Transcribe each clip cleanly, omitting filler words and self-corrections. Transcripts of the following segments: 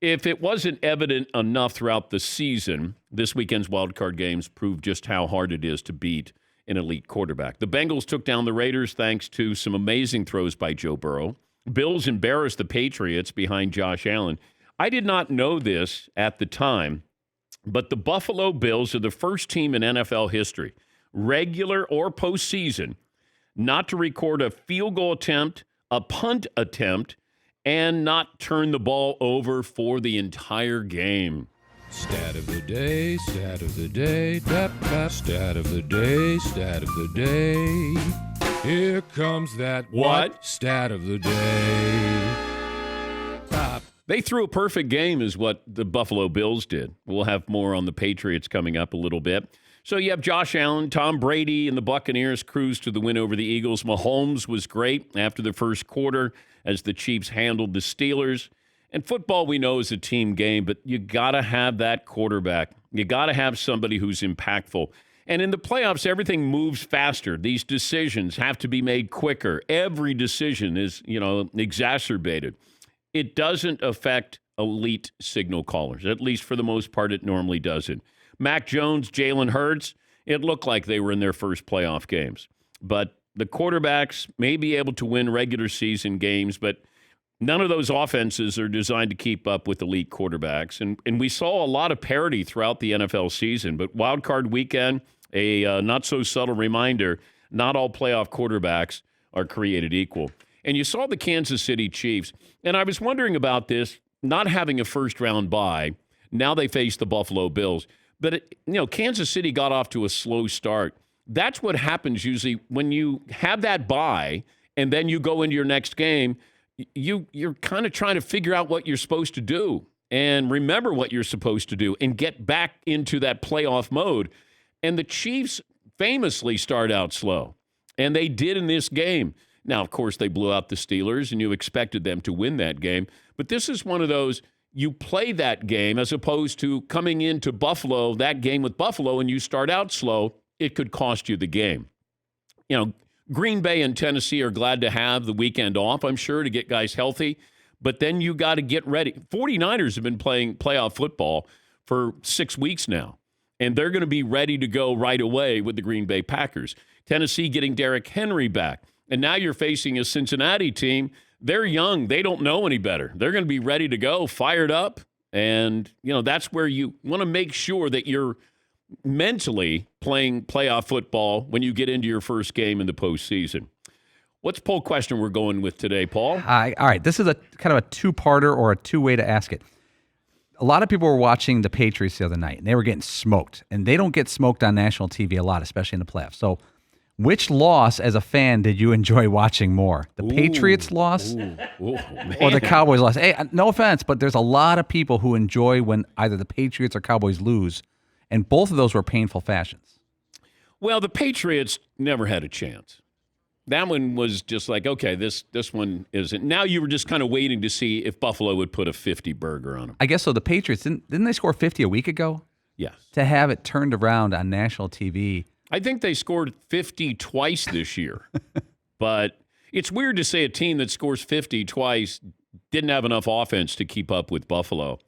If it wasn't evident enough throughout the season, this weekend's wildcard games proved just how hard it is to beat an elite quarterback. The Bengals took down the Raiders thanks to some amazing throws by Joe Burrow. Bills embarrassed the Patriots behind Josh Allen. I did not know this at the time, but the Buffalo Bills are the first team in NFL history, regular or postseason, not to record a field goal attempt, a punt attempt, and not turn the ball over for the entire game. Stat of the day, stat of the day, tap, tap, stat of the day, stat of the day. Here comes that What? Stat of the day. Tap. They threw a perfect game is what the Buffalo Bills did. We'll have more on the Patriots coming up a little bit. So you have Josh Allen, Tom Brady, and the Buccaneers cruise to the win over the Eagles. Mahomes was great after the first quarter as the Chiefs handled the Steelers. And football, we know, is a team game, but you got to have that quarterback. You got to have somebody who's impactful. And in the playoffs, everything moves faster. These decisions have to be made quicker. Every decision is, exacerbated. It doesn't affect elite signal callers. At least for the most part, it normally doesn't. Mac Jones, Jalen Hurts, it looked like they were in their first playoff games. But the quarterbacks may be able to win regular season games, but none of those offenses are designed to keep up with elite quarterbacks. And we saw a lot of parity throughout the NFL season. But Wild Card Weekend, a not-so-subtle reminder, not all playoff quarterbacks are created equal. And you saw the Kansas City Chiefs. And I was wondering about this, not having a first-round bye. Now they face the Buffalo Bills. But, Kansas City got off to a slow start. That's what happens usually when you have that bye and then you go into your next game. You're kind of trying to figure out what you're supposed to do and remember what you're supposed to do and get back into that playoff mode. And the Chiefs famously start out slow, and they did in this game. Now, of course, they blew out the Steelers, and you expected them to win that game. But this is one of those, you play that game as opposed to coming into Buffalo, that game with Buffalo, and you start out slow, it could cost you the game. Green Bay and Tennessee are glad to have the weekend off, I'm sure, to get guys healthy. But then you got to get ready. 49ers have been playing playoff football for 6 weeks now, and they're going to be ready to go right away with the Green Bay Packers. Tennessee getting Derrick Henry back. And now you're facing a Cincinnati team. They're young. They don't know any better. They're going to be ready to go, fired up. And, that's where you want to make sure that you're mentally playing playoff football when you get into your first game in the postseason. What's poll question we're going with today, Paul? All right. This is a kind of a two-parter or a two-way to ask it. A lot of people were watching the Patriots the other night, and they were getting smoked. And they don't get smoked on national TV a lot, especially in the playoffs. So which loss as a fan did you enjoy watching more? The Patriots loss or the Cowboys loss? Hey, no offense, but there's a lot of people who enjoy when either the Patriots or Cowboys lose. And both of those were painful fashions. Well, the Patriots never had a chance. That one was just like, okay, this one isn't. Now you were just kind of waiting to see if Buffalo would put a 50 burger on them. I guess so. The Patriots, didn't they score 50 a week ago? Yes. To have it turned around on national TV. I think they scored 50 twice this year. But it's weird to say a team that scores 50 twice didn't have enough offense to keep up with Buffalo.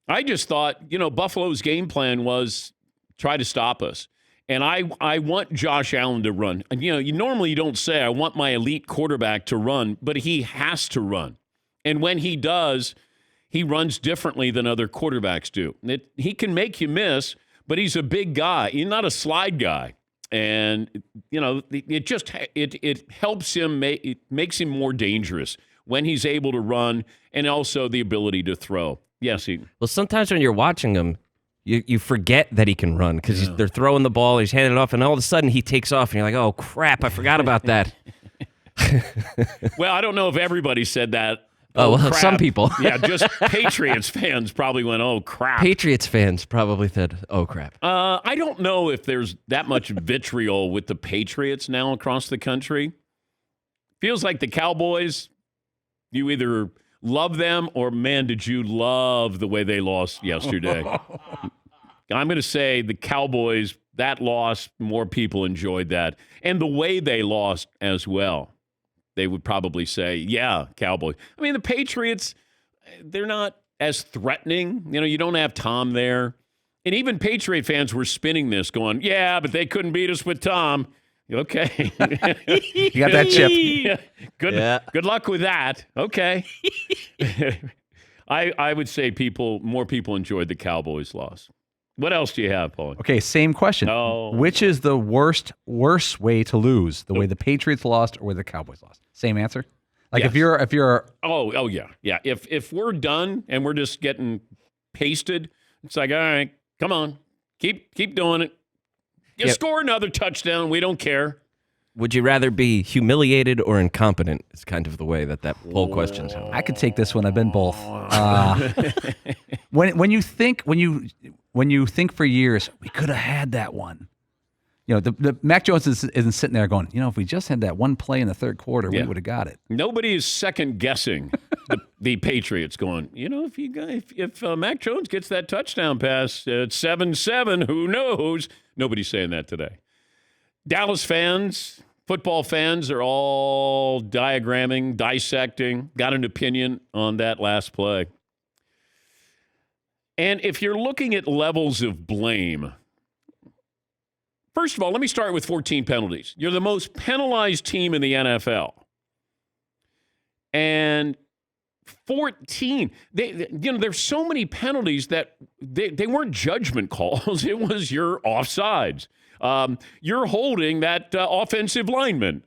I just thought, Buffalo's game plan was try to stop us. And I want Josh Allen to run. And, you normally don't say I want my elite quarterback to run, but he has to run. And when he does, he runs differently than other quarterbacks do. He can make you miss, but he's a big guy. He's not a slide guy. And, it helps him, it makes him more dangerous when he's able to run and also the ability to throw. Yes, Well, sometimes when you're watching him, you forget that he can run because they're throwing the ball, he's handing it off, and all of a sudden he takes off, and you're like, oh, crap, I forgot about that. Well, I don't know if everybody said that. Oh, well, crap. some people. Yeah, just Patriots fans probably went, oh, crap. Patriots fans probably said, oh, crap. I don't know if there's that much vitriol with the Patriots now across the country. Feels like the Cowboys, you either love them or, man, did you love the way they lost yesterday. I'm going to say the Cowboys, that loss, more people enjoyed that. And the way they lost as well. They would probably say, yeah, Cowboys. I mean, the Patriots, they're not as threatening. You don't have Tom there. And even Patriot fans were spinning this, going, yeah, but they couldn't beat us with Tom. Okay. You got that chip. Good luck with that. Okay. I would say more people enjoyed the Cowboys' loss. What else do you have, Paul? Okay, same question. Oh. Which is the worst way to lose? The way the Patriots lost or the Cowboys lost? Same answer? Like Yes. if you're Oh yeah. Yeah. If we're done and we're just getting pasted, it's like, all right, come on. Keep doing it. You score another touchdown, we don't care. Would you rather be humiliated or incompetent? Is kind of the way that poll question's held. I could take this one. I've been both. When you think for years, we could have had that one. The Mac Jones isn't sitting there going, if we just had that one play in the third quarter, we would have got it. Nobody is second guessing the Patriots going, if Mac Jones gets that touchdown pass at 7-7, who knows? Nobody's saying that today. Dallas fans, football fans are all diagramming, dissecting, got an opinion on that last play. And if you're looking at levels of blame, first of all, let me start with 14 penalties. You're the most penalized team in the NFL. And 14, there's so many penalties that they weren't judgment calls. It was your offsides. You're holding that offensive lineman.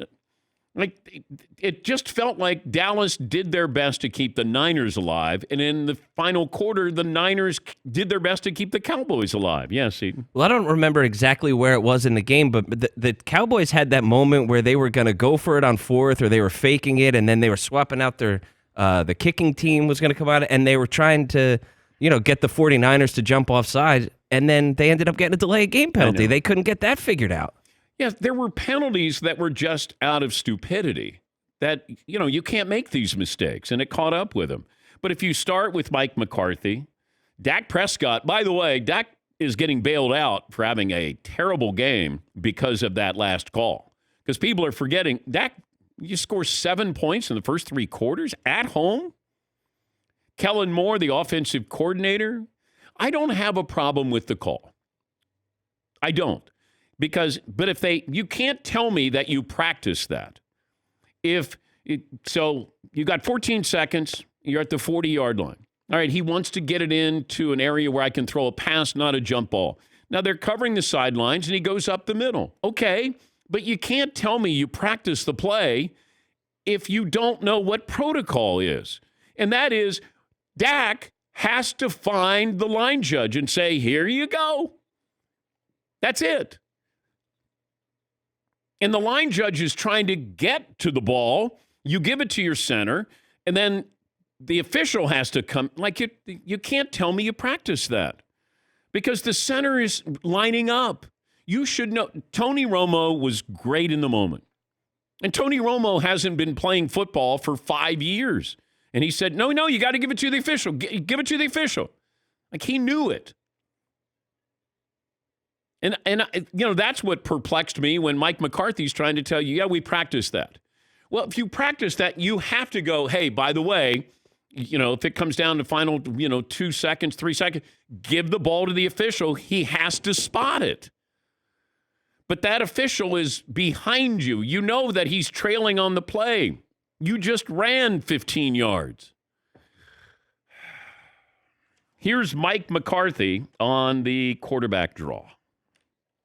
Like, it just felt like Dallas did their best to keep the Niners alive, and in the final quarter, the Niners did their best to keep the Cowboys alive. Yes, Eden. Well, I don't remember exactly where it was in the game, but the Cowboys had that moment where they were going to go for it on fourth, or they were faking it, and then they were swapping out the kicking team was going to come out, and they were trying to, get the 49ers to jump offside, and then they ended up getting a delay game penalty. They couldn't get that figured out. Yes, there were penalties that were just out of stupidity that, you can't make these mistakes, and it caught up with him. But if you start with Mike McCarthy, Dak Prescott, by the way, Dak is getting bailed out for having a terrible game because of that last call. Because people are forgetting, Dak, you score 7 points in the first 3 quarters at home. Kellen Moore, the offensive coordinator, I don't have a problem with the call. I don't. But you can't tell me that you practice that. So you got 14 seconds, you're at the 40-yard line. All right, he wants to get it into an area where I can throw a pass, not a jump ball. Now they're covering the sidelines and he goes up the middle. Okay, but you can't tell me you practice the play if you don't know what protocol is. And that is, Dak has to find the line judge and say, here you go. That's it. And the line judge is trying to get to the ball. You give it to your center, and then the official has to come. Like, you can't tell me you practice that because the center is lining up. You should know. Tony Romo was great in the moment. And Tony Romo hasn't been playing football for 5 years. And he said, no, you got to give it to the official. Give it to the official. Like, he knew it. And that's what perplexed me when Mike McCarthy's trying to tell you, yeah, we practice that. Well, if you practice that, you have to go, hey, by the way, if it comes down to final, 2 seconds, 3 seconds, give the ball to the official. He has to spot it. But that official is behind you. You know that he's trailing on the play. You just ran 15 yards. Here's Mike McCarthy on the quarterback draw.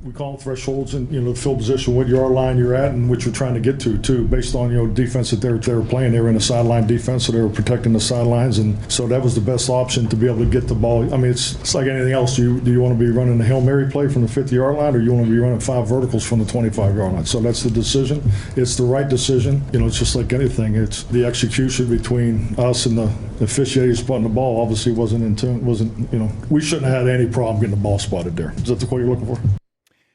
We call them thresholds and, the field position, what yard line you're at and what you're trying to get to, too, based on, defense that they were playing. They were in a sideline defense, so they were protecting the sidelines, and so that was the best option to be able to get the ball. I mean, it's like anything else. Do you want to be running a Hail Mary play from the 50-yard line, or you want to be running 5 verticals from the 25-yard line? So that's the decision. It's the right decision. It's just like anything. It's the execution between us and the officiating spotting the ball obviously wasn't in tune. We shouldn't have had any problem getting the ball spotted there. Is that the call you're looking for?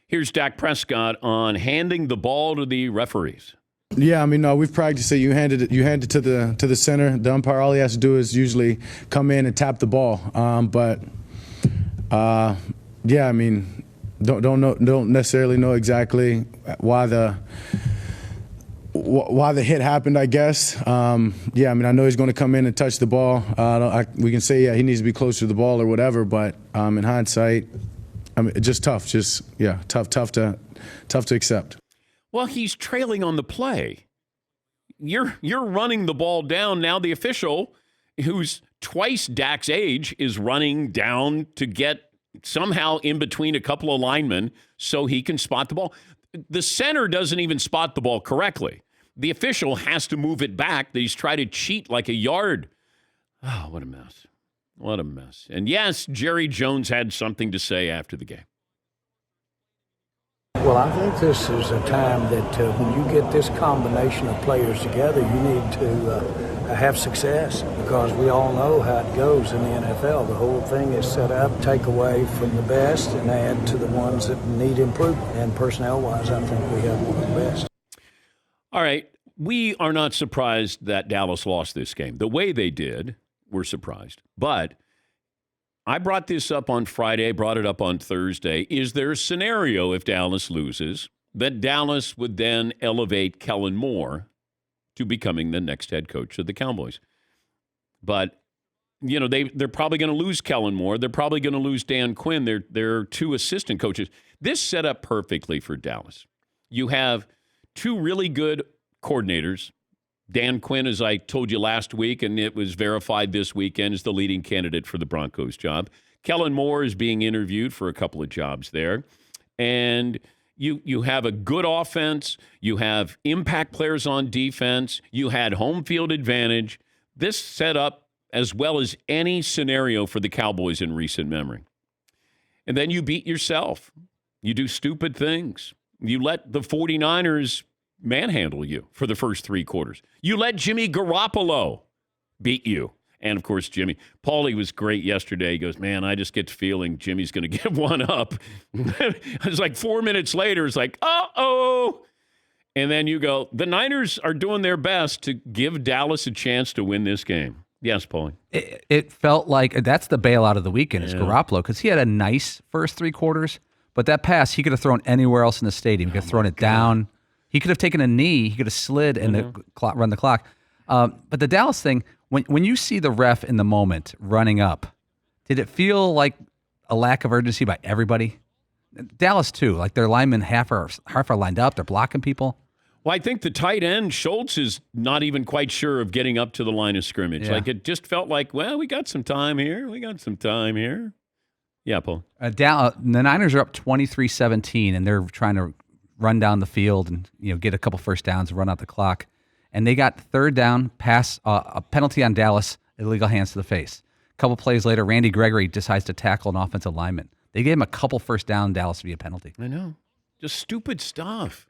Here's Dak Prescott on handing the ball to the referees. Yeah, I mean, no, we've practiced it. You hand it to the center. The umpire, all he has to do is usually come in and tap the ball. Yeah, I mean, don't necessarily know exactly why why the hit happened, I guess. Yeah, I mean, I know he's going to come in and touch the ball. We can say, yeah, he needs to be closer to the ball or whatever, but in hindsight, I mean, it's just tough. Tough to accept. Well, he's trailing on the play. You're running the ball down. Now the official, who's twice Dak's age, is running down to get somehow in between a couple of linemen so he can spot the ball. The center doesn't even spot the ball correctly. The official has to move it back. He's trying to cheat like a yard. Oh, what a mess. What a mess. And yes, Jerry Jones had something to say after the game. Well, I think this is a time that when you get this combination of players together, you need to have success, because we all know how it goes in the NFL. The whole thing is set up, take away from the best and add to the ones that need improvement. And personnel-wise, I think we have one of the best. All right. We are not surprised that Dallas lost this game. The way they did, we're surprised. But I brought this up on Friday, brought it up on Thursday. Is there a scenario, if Dallas loses, that Dallas would then elevate Kellen Moore to becoming the next head coach of the Cowboys? But, you know, they're probably going to lose Kellen Moore. They're probably going to lose Dan Quinn. They're two assistant coaches. This set up perfectly for Dallas. You have two really good coordinators. Dan Quinn, as I told you last week, and it was verified this weekend, is the leading candidate for the Broncos job. Kellen Moore is being interviewed for a couple of jobs there. And you have a good offense. You have impact players on defense. You had home field advantage. This set up as well as any scenario for the Cowboys in recent memory. And then you beat yourself. You do stupid things. You let the 49ers manhandle you for the first three quarters. You let Jimmy Garoppolo beat you. And, of course, Paulie was great yesterday. He goes, man, I just get the feeling Jimmy's going to give one up. It's like 4 minutes later, it's like, uh-oh. And then you go, the Niners are doing their best to give Dallas a chance to win this game. Yes, Paulie. It felt like that's the bailout of the weekend is Garoppolo, because he had a nice first three quarters, but that pass he could have thrown anywhere else in the stadium. He could have thrown it down. He could have taken a knee. He could have slid and run the clock. But the Dallas thing, when you see the ref in the moment running up, did it feel like a lack of urgency by everybody? Dallas, too. Like their linemen half are lined up. They're blocking people. Well, I think the tight end, Schultz, is not even quite sure of getting up to the line of scrimmage. Yeah. Like it just felt like, well, we got some time here. Yeah, Paul. The Niners are up 23-17, and they're trying to run down the field and get a couple first downs and run out the clock. And they got third down, pass, a penalty on Dallas, illegal hands to the face. A couple plays later, Randy Gregory decides to tackle an offensive lineman. They gave him a couple first down, Dallas via penalty. I know. Just stupid stuff.